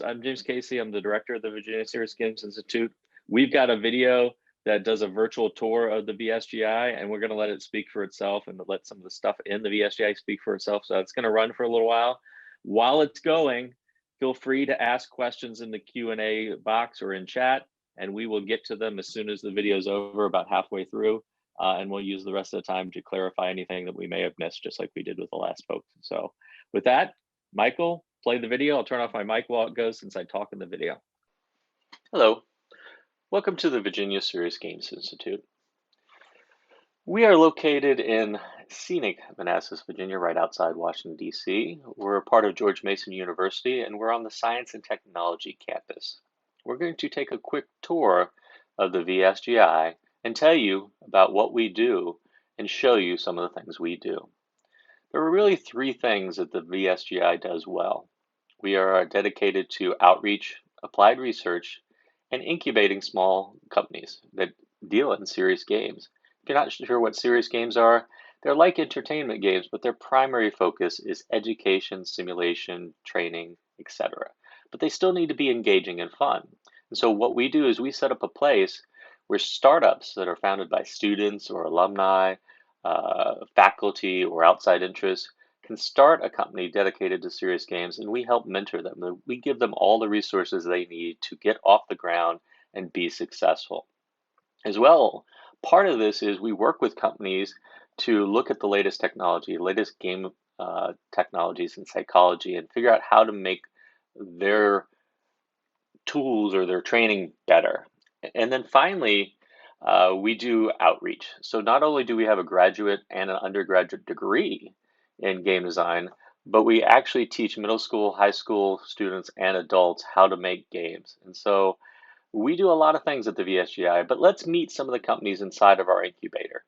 I'm James Casey. I'm the director of the Virginia Serious Games Institute. We've got a video that does a virtual tour of the VSGI, and we're going to let it speak for itself and let some of the stuff in the VSGI speak for itself. So it's going to run for a little while. While it's going, feel free to ask questions in the Q&A box or in chat, and we will get to them as soon as the video is over, about halfway through. And we'll use the rest of the time to clarify anything that we may have missed, just like we did with the last folks. So with that, Michael, play the video. I'll turn off my mic while it goes since I talk in the video. Hello, welcome to the Virginia Serious Games Institute. We are located in scenic Manassas, Virginia, right outside Washington, D.C. We're a part of George Mason University, and we're on the Science and Technology campus. We're going to take a quick tour of the VSGI and tell you about what we do and show you some of the things we do. There are really three things that the VSGI does well. We are dedicated to outreach, applied research, and incubating small companies that deal in serious games. If you're not sure what serious games are, they're like entertainment games, but their primary focus is education, simulation, training, etc. But they still need to be engaging and fun. And so what we do is we set up a place where startups that are founded by students or alumni, faculty, or outside interests can start a company dedicated to serious games, and we help mentor them. We give them all the resources they need to get off the ground and be successful. As well, part of this is we work with companies to look at the latest technology, latest game technologies in psychology, and figure out how to make their tools or their training better. And then finally, we do outreach. So not only do we have a graduate and an undergraduate degree in game design, but we actually teach middle school, high school students and adults how to make games. And so we do a lot of things at the VSGI, but let's meet some of the companies inside of our incubator.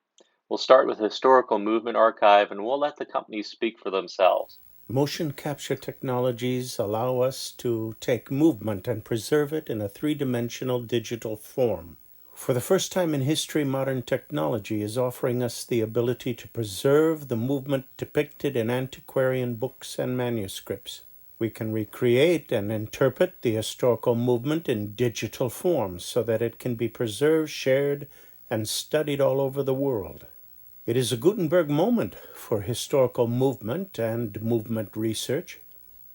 We'll start with Historical Movement Archive, and we'll let the companies speak for themselves. Motion capture technologies allow us to take movement and preserve it in a three-dimensional digital form. For the first time in history, modern technology is offering us the ability to preserve the movement depicted in antiquarian books and manuscripts. We can recreate and interpret the historical movement in digital form so that it can be preserved, shared, and studied all over the world. It is a Gutenberg moment for historical movement and movement research.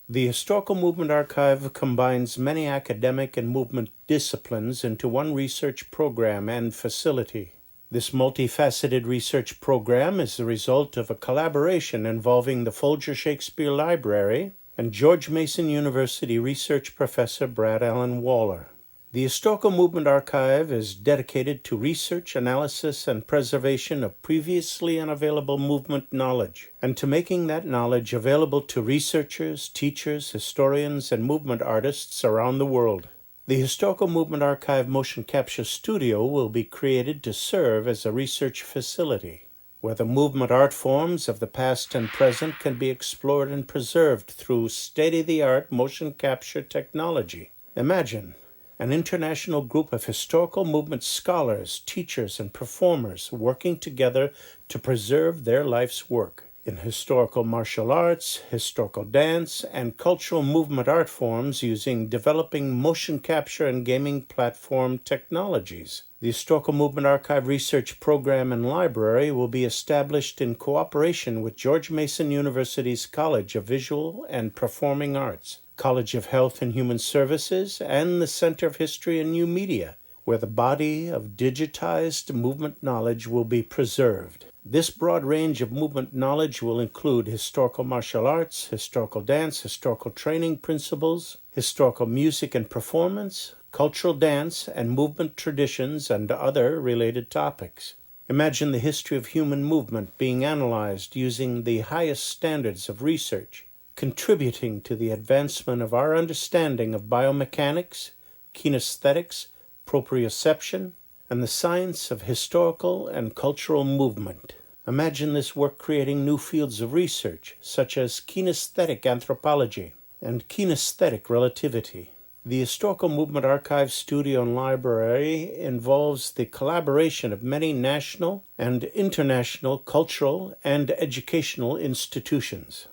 The Historical Movement Archive combines many academic and movement disciplines into one research program and facility. This multifaceted research program is the result of a collaboration involving the Folger Shakespeare Library and George Mason University research professor Brad Allen Waller. The Historical Movement Archive is dedicated to research, analysis, and preservation of previously unavailable movement knowledge, and to making that knowledge available to researchers, teachers, historians, and movement artists around the world. The Historical Movement Archive Motion Capture Studio will be created to serve as a research facility, where the movement art forms of the past and present can be explored and preserved through state-of-the-art motion capture technology. Imagine an international group of historical movement scholars, teachers, and performers working together to preserve their life's work in historical martial arts, historical dance, and cultural movement art forms using developing motion capture and gaming platform technologies. The Historical Movement Archive Research Program and Library will be established in cooperation with George Mason University's College of Visual and Performing Arts, College of Health and Human Services, and the Center of History and New Media, where the body of digitized movement knowledge will be preserved. This broad range of movement knowledge will include historical martial arts, historical dance, historical training principles, historical music and performance, cultural dance, and movement traditions, and other related topics. Imagine the history of human movement being analyzed using the highest standards of research, contributing to the advancement of our understanding of biomechanics, kinesthetics, proprioception, and the science of historical and cultural movement. Imagine this work creating new fields of research, such as kinesthetic anthropology and kinesthetic relativity. The Historical Movement Archive Studio and Library involves the collaboration of many national and international cultural and educational institutions.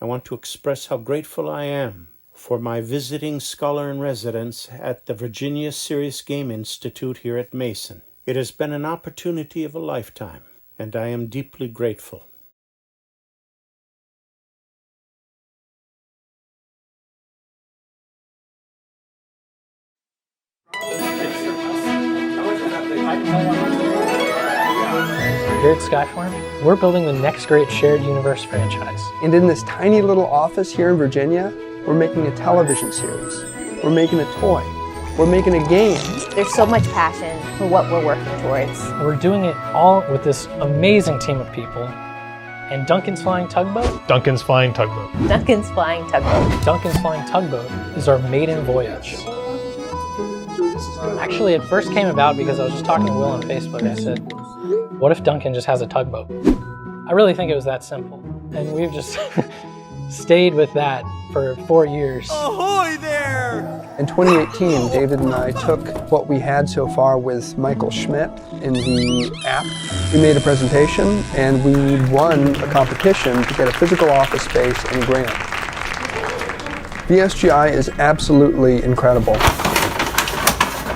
I want to express how grateful I am for my visiting scholar-in-residence at the Virginia Serious Game Institute here at Mason. It has been an opportunity of a lifetime, and I am deeply grateful. Here at Skyfarm, we're building the next great shared universe franchise. And in this tiny little office here in Virginia, we're making a television series. We're making a toy. We're making a game. There's so much passion for what we're working towards. We're doing it all with this amazing team of people. And Duncan's Flying Tugboat? Duncan's Flying Tugboat. Duncan's Flying Tugboat. Duncan's Flying Tugboat is our maiden voyage. Actually, it first came about because I was just talking to Will on Facebook. I said, what if Duncan just has a tugboat? I really think it was that simple. And we've just stayed with that for 4 years. Ahoy there! In 2018, David and I took what we had so far with Michael Schmidt in the app. We made a presentation and we won a competition to get a physical office space and grant. VSGI is absolutely incredible.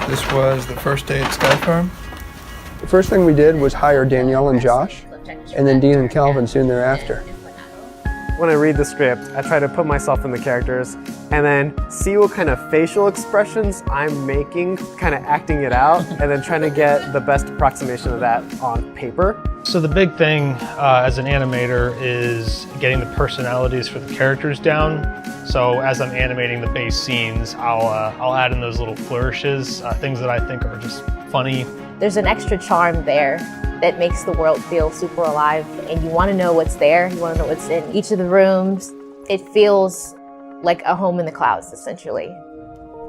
This was the first day at Skyfarm. The first thing we did was hire Danielle and Josh, and then Dean and Calvin soon thereafter. When I read the script, I try to put myself in the characters and then see what kind of facial expressions I'm making, kind of acting it out, and then trying to get the best approximation of that on paper. So the big thing as an animator is getting the personalities for the characters down. So as I'm animating the base scenes, I'll add in those little flourishes, things that I think are just funny. There's an extra charm there that makes the world feel super alive, and you want to know what's there, you want to know what's in each of the rooms. It feels like a home in the clouds, essentially.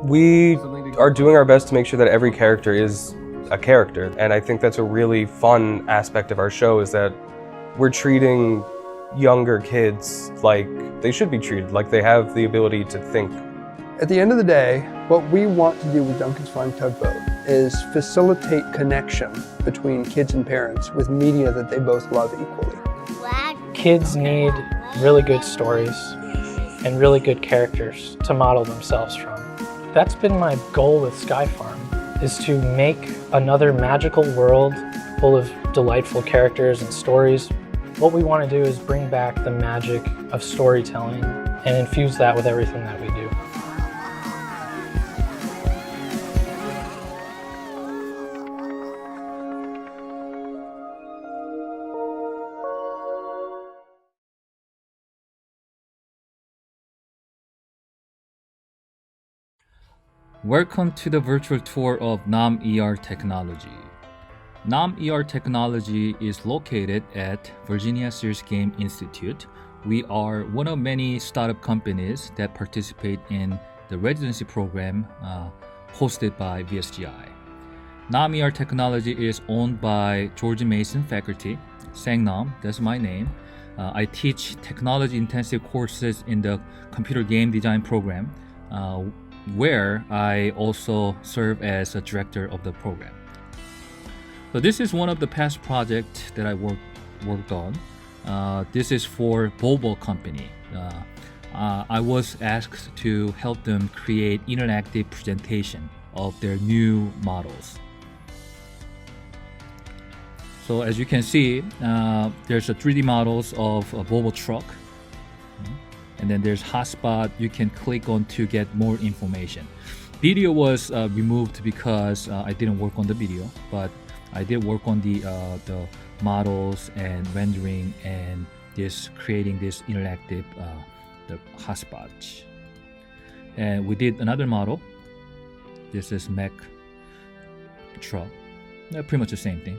We are doing our best to make sure that every character is a character, and I think that's a really fun aspect of our show, is that we're treating younger kids like they should be treated, like they have the ability to think. At the end of the day, what we want to do with Duncan's Flying Tugboat is facilitate connection between kids and parents with media that they both love equally. Kids need really good stories and really good characters to model themselves from. That's been my goal with Skyfarm, is to make another magical world full of delightful characters and stories. What we want to do is bring back the magic of storytelling and infuse that with everything that we do. Welcome to the virtual tour of NomEr Technology. NomEr Technology is located at Virginia Serious Game Institute. We are one of many startup companies that participate in the residency program hosted by VSGI. NomEr Technology is owned by George Mason faculty. Sang-Nam, that's my name. I teach technology-intensive courses in the computer game design program, where I also serve as a director of the program. So this is one of the past projects that I worked on. This is for Volvo company. I was asked to help them create interactive presentation of their new models. So as you can see, there's a 3D models of a Volvo truck. And then there's hotspot you can click on to get more information. Video was removed because I didn't work on the video, but I did work on the models and rendering and creating this interactive the hotspot. And we did another model. This is mech truck. Pretty much the same thing.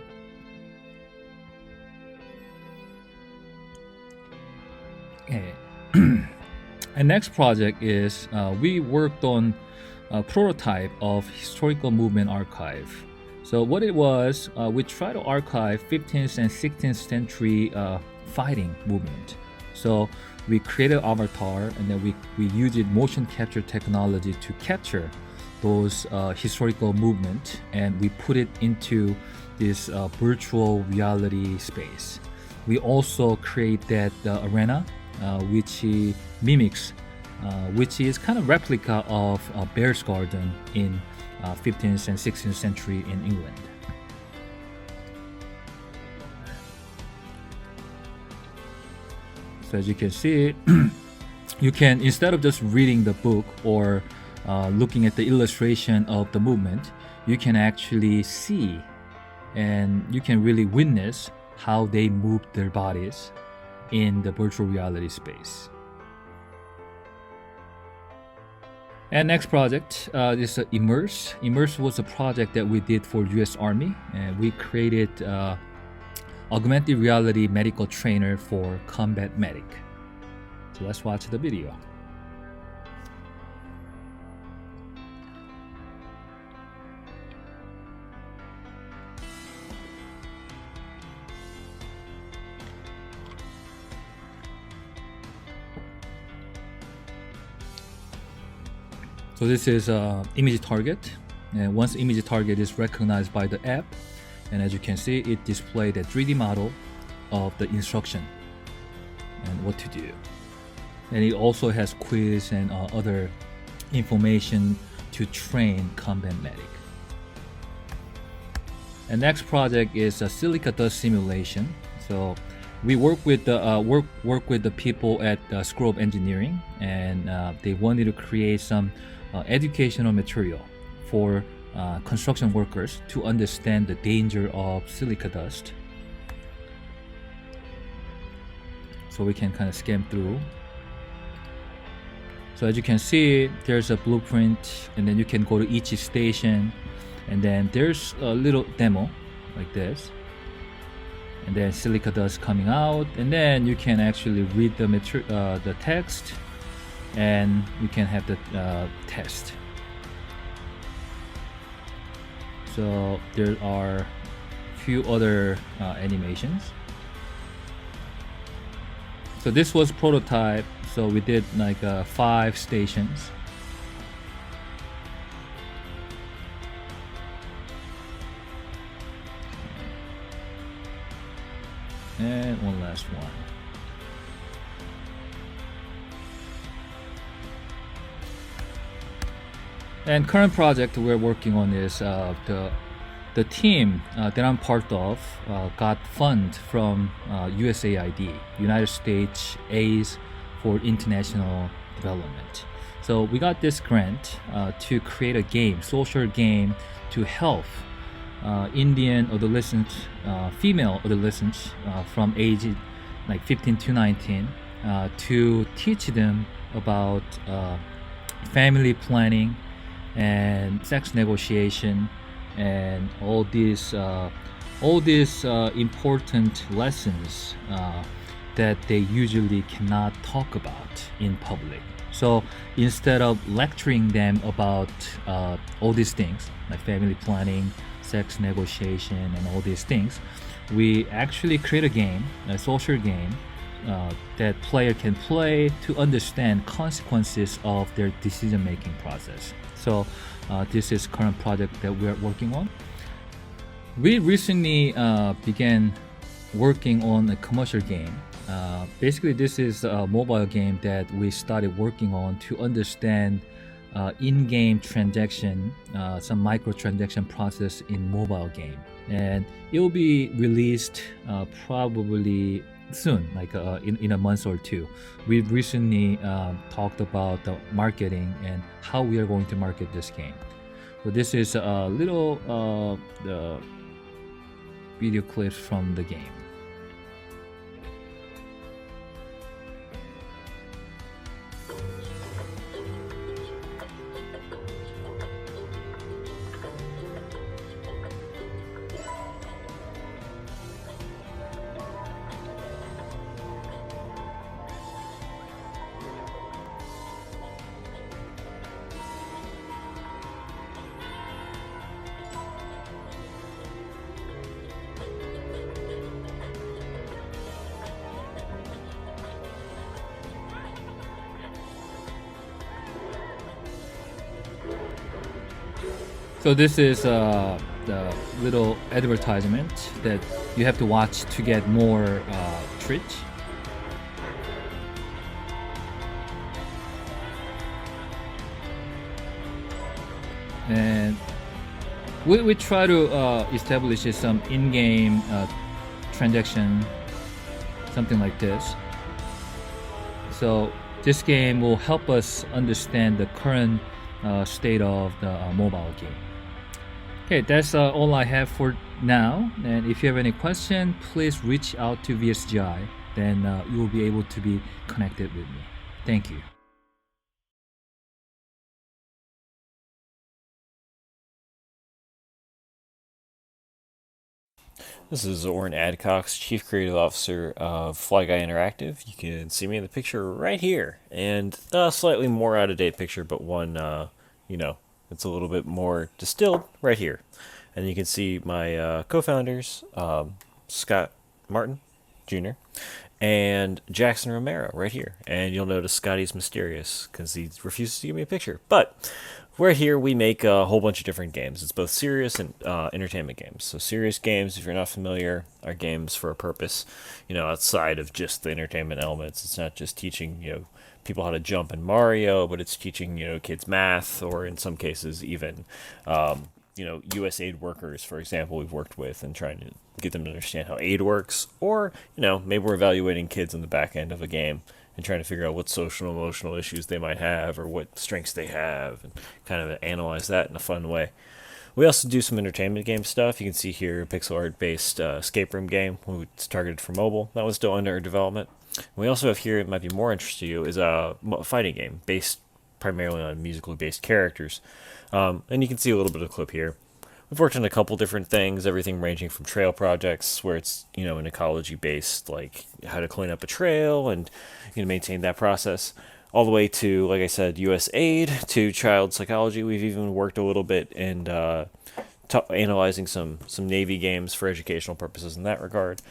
Okay. And next project is we worked on a prototype of historical movement archive. So what it was, we tried to archive 15th and 16th century fighting movement. So we created avatar, and then we used motion capture technology to capture those historical movement, and we put it into this virtual reality space. We also create that arena which mimics which is kind of replica of Bear's Garden in 15th and 16th century in England. So as you can see, you can, instead of just reading the book or looking at the illustration of the movement, you can actually see and you can really witness how they move their bodies in the virtual reality space. And next project is Immerse. Immerse was a project that we did for US Army, and we created augmented reality medical trainer for combat medic. So let's watch the video. So this is image target, and once image target is recognized by the app, and as you can see, it displayed a 3D model of the instruction and what to do. And it also has quiz and other information to train combat medic. And next project is a silica dust simulation. So we work with the people at School of Engineering, and they wanted to create some educational material for construction workers to understand the danger of silica dust. So we can kind of scan through. So as you can see, there's a blueprint, and then you can go to each station, and then there's a little demo like this, and then silica dust coming out, and then you can actually read the text, and you can have the test. So there are a few other animations. So this was prototype. So we did like 5 stations. And one last one. And current project we're working on is the team that I'm part of got fund from USAID, United States Aid for International Development. So we got this grant to create a game, social game, to help Indian adolescents, female adolescents from age like 15 to 19, to teach them about family planning and sex negotiation and all these important lessons that they usually cannot talk about in public. So instead of lecturing them about all these things like family planning, sex negotiation, and all these things, we actually create a game, a social game, that player can play to understand consequences of their decision-making process. So this is current project that we are working on. We recently began working on a commercial game. Basically, this is a mobile game that we started working on to understand in-game transaction, some microtransaction process in mobile game, and it will be released probably soon, like in a month or two. We've recently talked about the marketing and how we are going to market this game. So this is a little the video clips from the game. So this is the little advertisement that you have to watch to get more treats. and we try to establish some in-game transaction, something like this. So this game will help us understand the current state of the mobile game. Okay, that's all I have for now. And if you have any question, please reach out to VSGI. Then you will be able to be connected with me. Thank you. This is Oren Adcox, Chief Creative Officer of Flyguy Interactive. You can see me in the picture right here, and a slightly more out-of-date picture, but one, it's a little bit more distilled right here. And you can see my co-founders, Scott Martin Jr. and Jackson Romero right here. And you'll notice Scotty's mysterious because he refuses to give me a picture. But right here, we make a whole bunch of different games. It's both serious and entertainment games. So serious games, if you're not familiar, are games for a purpose, outside of just the entertainment elements. It's not just teaching, people how to jump in Mario, but it's teaching, kids math, or in some cases even, USAID workers, for example, we've worked with and trying to get them to understand how aid works. Or, maybe we're evaluating kids on the back end of a game and trying to figure out what social and emotional issues they might have or what strengths they have and kind of analyze that in a fun way. We also do some entertainment game stuff. You can see here a pixel art based escape room game. It's targeted for mobile. That one's still under development. And we also have here, it might be more interesting to you, is a fighting game based primarily on musically based characters. And you can see a little bit of a clip here. We've worked on a couple different things, everything ranging from trail projects where it's, an ecology based, like how to clean up a trail and maintain that process, all the way to, like I said, USAID, to child psychology. We've even worked a little bit in analyzing some Navy games for educational purposes in that regard.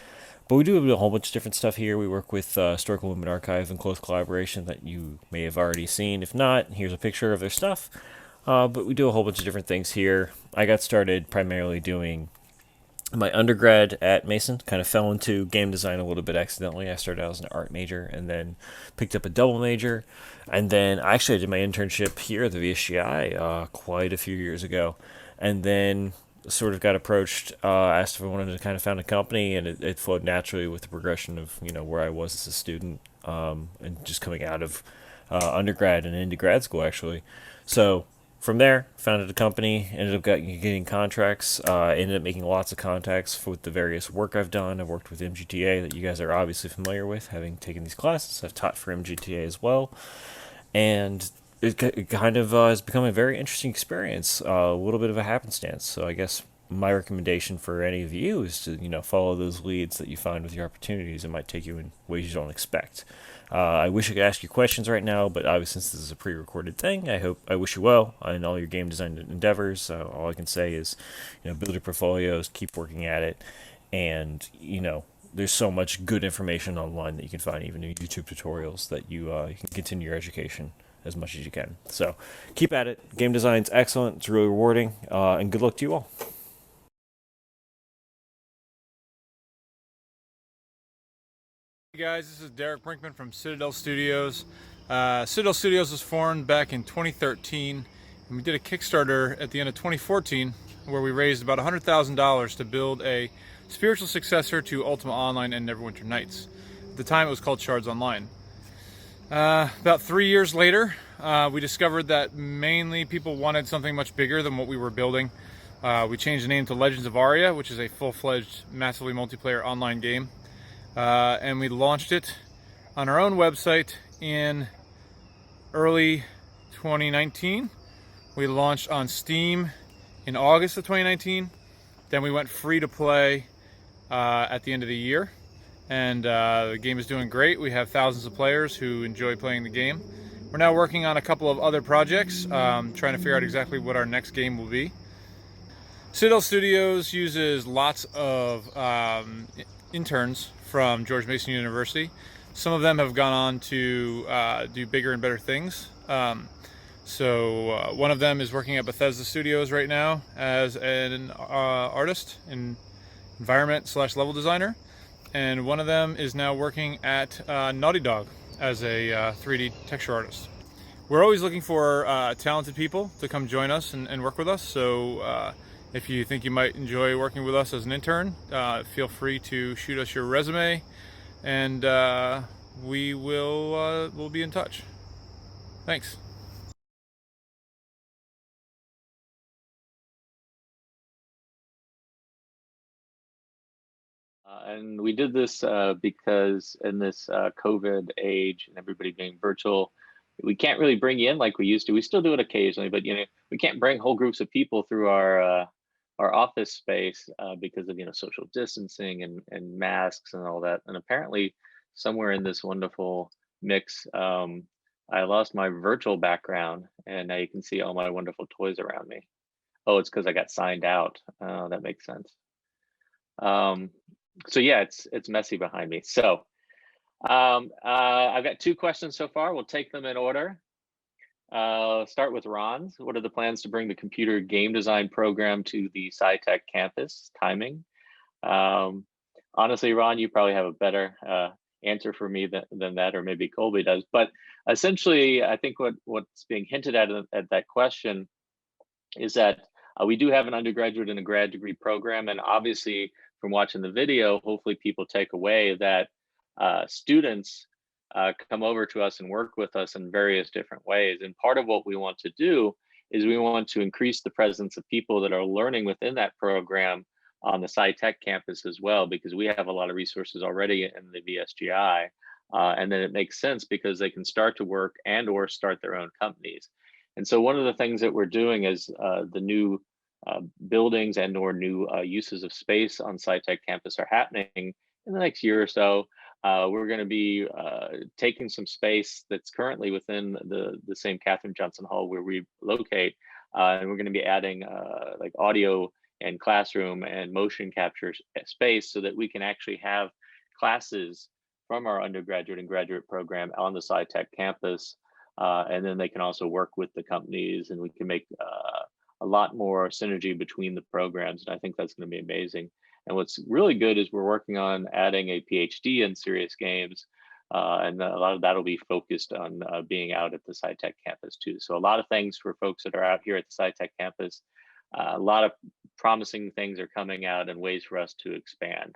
But we do have a whole bunch of different stuff here. We work with Historical Women Archive in close collaboration that you may have already seen. If not, here's a picture of their stuff. But we do a whole bunch of different things here. I got started primarily doing my undergrad at Mason, kind of fell into game design a little bit accidentally. I started out as an art major and then picked up a double major. And then I actually did my internship here at the VSGI quite a few years ago. And then sort of got approached, asked if I wanted to kind of found a company, and it flowed naturally with the progression of, where I was as a student and just coming out of undergrad and into grad school, actually. So from there, founded a company, ended up getting contracts, ended up making lots of contacts with the various work I've done. I've worked with MGTA that you guys are obviously familiar with, having taken these classes. I've taught for MGTA as well. And it kind of has become a very interesting experience, a little bit of a happenstance. So I guess my recommendation for any of you is to, follow those leads that you find with your opportunities. It might take you in ways you don't expect. I wish I could ask you questions right now, but obviously since this is a pre-recorded thing, I wish you well in all your game design endeavors. All I can say is, build your portfolios, keep working at it, and, there's so much good information online that you can find, even in YouTube tutorials, that you can continue your education as much as you can. So keep at it. Game design's excellent. It's really rewarding, and good luck to you all. Hey guys, this is Derek Brinkman from Citadel Studios. Citadel Studios was formed back in 2013, and we did a Kickstarter at the end of 2014 where we raised about $100,000 to build a spiritual successor to Ultima Online and Neverwinter Nights. At the time it was called Shards Online. About 3 years later, we discovered that mainly people wanted something much bigger than what we were building. We changed the name to Legends of Aria, which is a full-fledged, massively multiplayer online game. And we launched it on our own website in early 2019. We launched on Steam in August of 2019. Then we went free to play at the end of the year. And the game is doing great. We have thousands of players who enjoy playing the game. We're now working on a couple of other projects, trying to figure out exactly what our next game will be. Citadel Studios uses lots of interns from George Mason University. Some of them have gone on to do bigger and better things. So one of them is working at Bethesda Studios right now as an artist and environment/level designer. And one of them is now working at Naughty Dog as a 3D texture artist. we're always looking for talented people to come join us and work with us. So if you think you might enjoy working with us as an intern, feel free to shoot us your resume, and we'll be in touch. Thanks. And we did this because in this COVID age and everybody being virtual, we can't really bring you in like we used to. We still do it occasionally, but we can't bring whole groups of people through our office space because of social distancing and masks and all that. And apparently, somewhere in this wonderful mix, I lost my virtual background, and now you can see all my wonderful toys around me. Oh, it's because I got signed out. That makes sense. So yeah, it's messy behind me. So I've got 2 questions so far. We'll take them in order. Start with Ron's. What are the plans to bring the computer game design program to the SciTech campus? Timing. Honestly, Ron, you probably have a better answer for me than that, or maybe Colby does. But essentially, I think what's being hinted at that question is that we do have an undergraduate and a grad degree program, and obviously from watching the video, hopefully people take away that students come over to us and work with us in various different ways. And part of what we want to do is we want to increase the presence of people that are learning within that program on the SciTech campus as well, because we have a lot of resources already in the VSGI. And then it makes sense because they can start to work and or start their own companies. And so one of the things that we're doing is the new buildings and or new uses of space on SciTech campus are happening in the next year or so. We're going to be taking some space that's currently within the same Katherine Johnson Hall where we locate, and we're going to be adding like audio and classroom and motion capture space so that we can actually have classes from our undergraduate and graduate program on the SciTech campus. And then they can also work with the companies, and we can make a lot more synergy between the programs. And I think that's going to be amazing. And what's really good is we're working on adding a PhD in serious games. And a lot of that will be focused on being out at the SciTech campus too. So a lot of things for folks that are out here at the SciTech campus. A lot of promising things are coming out and ways for us to expand.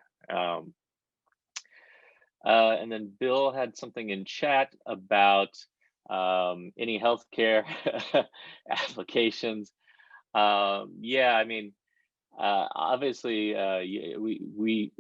And then Bill had something in chat about any healthcare applications. Yeah, I mean, obviously, we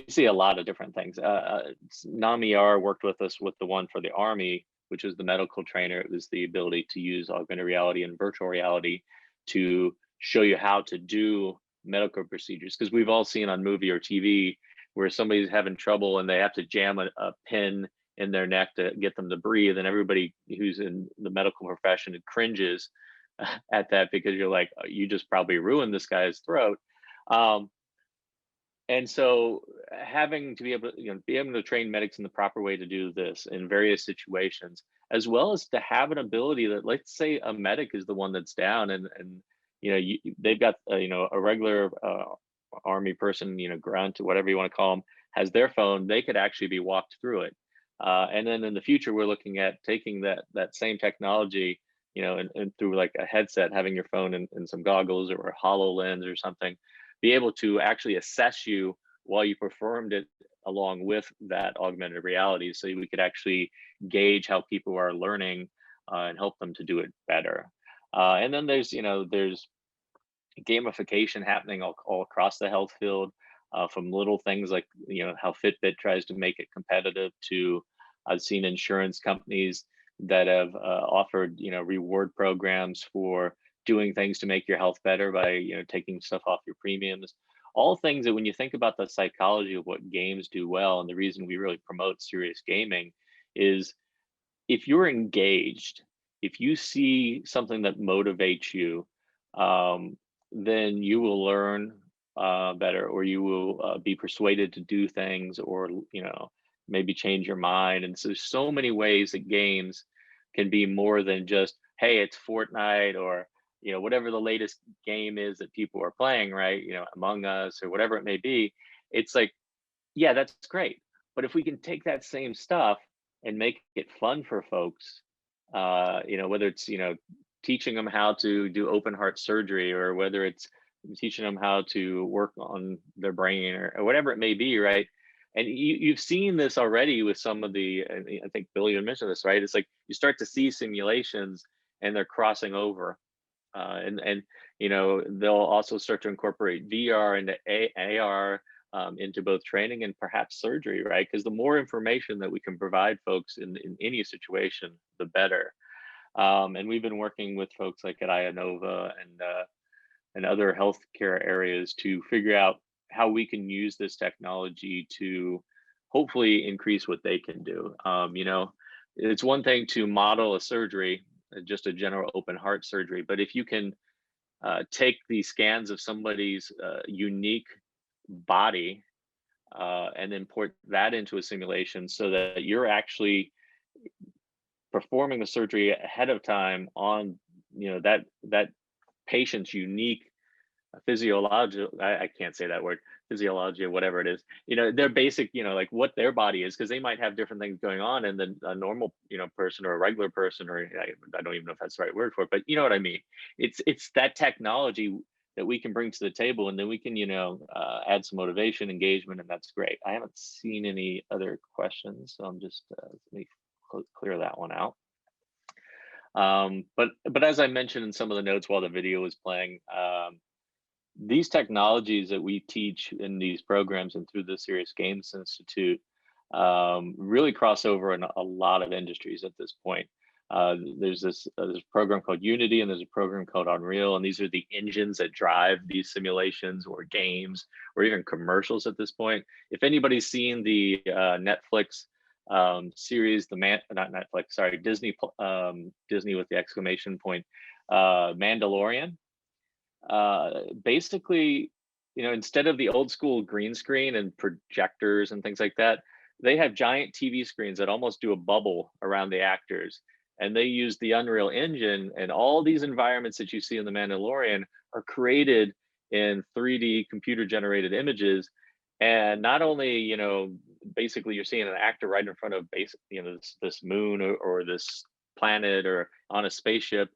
see a lot of different things. NomEr worked with us with the one for the Army, which was the medical trainer. It was the ability to use augmented reality and virtual reality to show you how to do medical procedures. Because we've all seen on movie or TV where somebody's having trouble and they have to jam a pin in their neck to get them to breathe, and everybody who's in the medical profession cringes at that because you're like, you just probably ruined this guy's throat. And so having to be able to train medics in the proper way to do this in various situations, as well as to have an ability that, let's say a medic is the one that's down and they've got a regular Army person, grunt, whatever you want to call them, has their phone, they could actually be walked through it. And then in the future, we're looking at taking that same technology, and through like a headset, having your phone and some goggles or a HoloLens or something, be able to actually assess you while you performed it along with that augmented reality. So we could actually gauge how people are learning and help them to do it better. And then there's gamification happening all across the health field, from little things like how Fitbit tries to make it competitive to I've seen insurance companies that have offered reward programs for doing things to make your health better by taking stuff off your premiums. All things that when you think about the psychology of what games do well, and the reason we really promote serious gaming is if you're engaged, if you see something that motivates you, then you will learn better, or you will be persuaded to do things, or maybe change your mind. And so there's so many ways that games can be more than just, hey, it's Fortnite, or whatever the latest game is that people are playing, right? Among Us or whatever it may be. It's like, yeah, that's great, but if we can take that same stuff and make it fun for folks, whether it's, teaching them how to do open heart surgery, or whether it's teaching them how to work on their brain, or whatever it may be, right? And you've seen this already with some of I think Bill, you mentioned this, right? It's like you start to see simulations and they're crossing over. And they'll also start to incorporate VR into AR, into both training and perhaps surgery, right? Because the more information that we can provide folks in any situation, the better. And we've been working with folks like at Ionova and other healthcare areas to figure out how we can use this technology to hopefully increase what they can do. It's one thing to model a surgery, just a general open heart surgery, but if you can take the scans of somebody's unique body and then port that into a simulation so that you're actually performing the surgery ahead of time on that patient's unique physiological, I can't say that word, physiology or whatever it is, their basic, like what their body is, because they might have different things going on, and then a normal person or a regular person, or I don't even know if that's the right word for it, but you know what I mean. It's that technology that we can bring to the table, and then we can add some motivation, engagement, and that's great. I haven't seen any other questions, so I'm just let me clear that one out. But as I mentioned in some of the notes while the video was playing, these technologies that we teach in these programs and through the Serious Games Institute really cross over in a lot of industries at this point. There's this program called Unity, and there's a program called Unreal, and these are the engines that drive these simulations or games or even commercials at this point. If anybody's seen the Netflix series, not Netflix, sorry, Disney with the exclamation point, Mandalorian. Basically, instead of the old school green screen and projectors and things like that, they have giant TV screens that almost do a bubble around the actors. And they use the Unreal Engine, and all these environments that you see in the Mandalorian are created in 3D computer generated images. And not only, basically you're seeing an actor right in front of this moon or this planet or on a spaceship,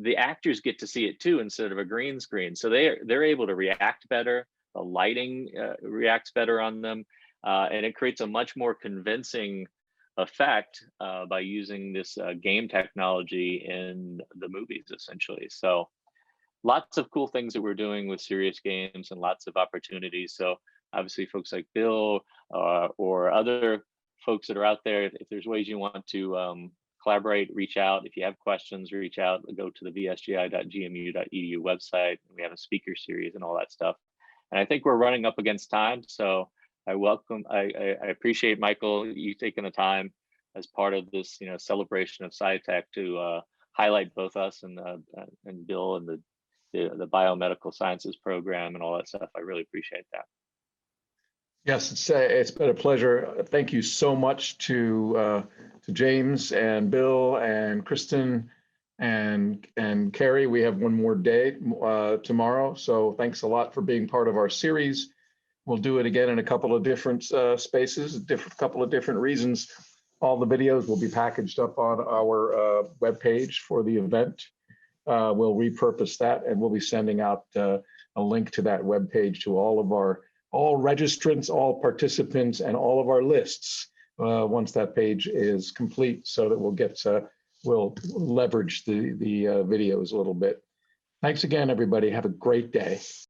the actors get to see it too instead of a green screen. So they're able to react better. The lighting reacts better on them, and it creates a much more convincing effect by using this game technology in the movies, essentially. So lots of cool things that we're doing with Serious Games and lots of opportunities. So obviously folks like Bill or other folks that are out there, if there's ways you want to collaborate, reach out. If you have questions, reach out, go to the vsgi.gmu.edu website. We have a speaker series and all that stuff. And I think we're running up against time. So I appreciate, Michael, you taking the time as part of this, celebration of SciTech to highlight both us and Bill and the biomedical sciences program and all that stuff. I really appreciate that. Yes, it's been a pleasure. Thank you so much to James and Bill and Kristen and Carrie. We have one more day tomorrow, so thanks a lot for being part of our series. We'll do it again in a couple of different spaces, couple of different reasons. All the videos will be packaged up on our webpage for the event. We'll repurpose that, and we'll be sending out a link to that webpage to all registrants, all participants, and all of our lists once that page is complete, so that we'll leverage the videos a little bit. Thanks again, everybody. Have a great day.